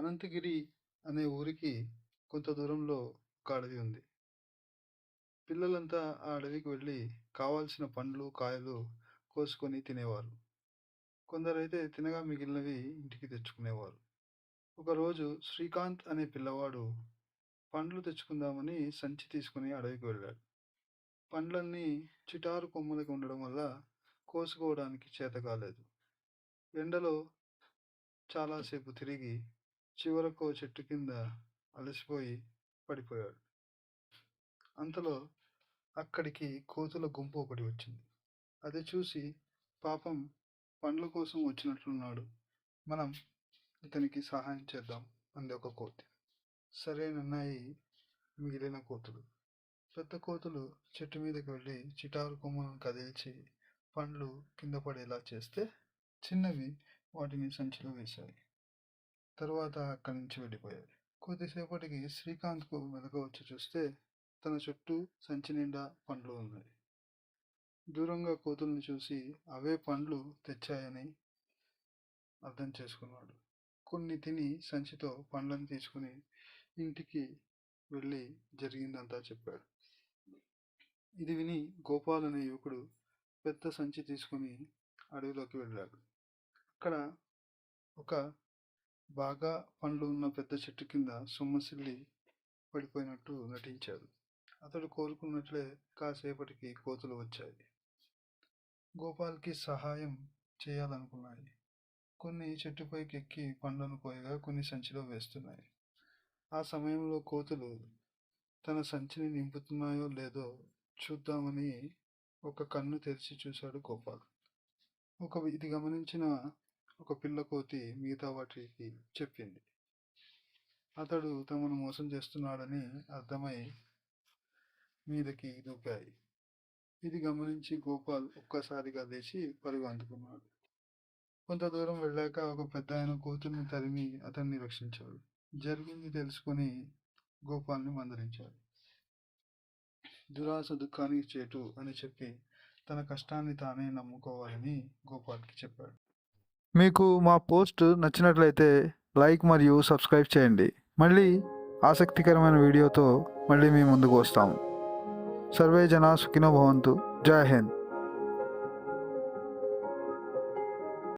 అనంతగిరి అనే ఊరికి కొంత దూరంలో ఒక అడవి ఉంది. పిల్లలంతా ఆ అడవికి వెళ్ళి కావాల్సిన పండ్లు, కాయలు కోసుకొని తినేవారు. కొందరైతే తినగా మిగిలినవి ఇంటికి తెచ్చుకునేవారు. ఒకరోజు శ్రీకాంత్ అనే పిల్లవాడు పండ్లు తెచ్చుకుందామని సంచి తీసుకుని అడవికి వెళ్ళాడు. పండ్లన్నీ చిటారు కొమ్మలకి ఉండడం వల్ల కోసుకోవడానికి చేత కాలేదు. ఎండలో చాలాసేపు తిరిగి చివరకు ఓ చెట్టు కింద అలసిపోయి పడిపోయాడు. అంతలో అక్కడికి కోతుల గుంపు ఒకటి వచ్చింది. అది చూసి, పాపం పండ్ల కోసం వచ్చినట్లున్నాడు, మనం ఇతనికి సహాయం చేద్దాం అంది ఒక కోతి. సరేనన్నాయి మిగిలిన కోతులు. పెద్ద కోతులు చెట్టు మీదకి వెళ్ళి చిటారు కొమ్మలను కదిల్చి పండ్లు కింద పడేలా చేస్తే చిన్నవి వాటిని సంచిలో వేశాయి. తరువాత అక్కడి నుంచి వెళ్ళిపోయాయి. కొద్దిసేపటికి శ్రీకాంత్కు మెలకు వచ్చి చూస్తే తన చుట్టూ సంచి నిండా పండ్లు ఉన్నాయి. దూరంగా కోతుల్ని చూసి అవే పండ్లు తెచ్చాయని అర్థం చేసుకున్నాడు. కొన్ని తిని సంచితో పండ్లను తీసుకుని ఇంటికి వెళ్ళి జరిగిందంతా చెప్పాడు. ఇది విని గోపాల్ అనే యువకుడు పెద్ద సంచి తీసుకుని అడవిలోకి వెళ్ళాడు. అక్కడ ఒక బాగా పండ్లు ఉన్న పెద్ద చెట్టు కింద సొమ్మసిల్లి పడిపోయినట్టు నటించాడు. అతడు కోరుకున్నట్లే కాసేపటికి కోతులు వచ్చాయి. గోపాల్కి సహాయం చేయాలనుకున్నాయి. కొన్ని చెట్టుపైకి ఎక్కి పండ్లను కోయగా కొన్ని సంచిలో వేస్తున్నాయి. ఆ సమయంలో కోతులు తన సంచిని నింపుతున్నాయో లేదో చూద్దామని ఒక కన్ను తెరిచి చూశాడు గోపాల్. ఇది గమనించిన ఒక పిల్ల కోతి మిగతా వాటికి చెప్పింది. అతడు తమను మోసం చేస్తున్నాడని అర్థమై మీదకి దూకాయి. ఇది గమనించి గోపాల్ ఒక్కసారిగా లేచి పరుగు అందుకున్నాడు. కొంత దూరం వెళ్ళాక ఒక పెద్దాయన కోతుల్ని తరిమి అతన్ని రక్షించాడు. జరిగింది తెలుసుకుని గోపాల్ని మందలించాడు. దురాశ దుఃఖానికి చేటు అని చెప్పి తన కష్టాన్ని తానే నమ్ముకోవాలని గోపాల్కి చెప్పాడు. మీకు మా పోస్ట్ నచ్చినట్లయితే లైక్ మరియు సబ్స్క్రైబ్ చేయండి. మళ్ళీ ఆసక్తికరమైన వీడియోతో మళ్ళీ మీ ముందుకు వస్తాము. సర్వే జనా సుఖినో భవంతు. జై హింద్.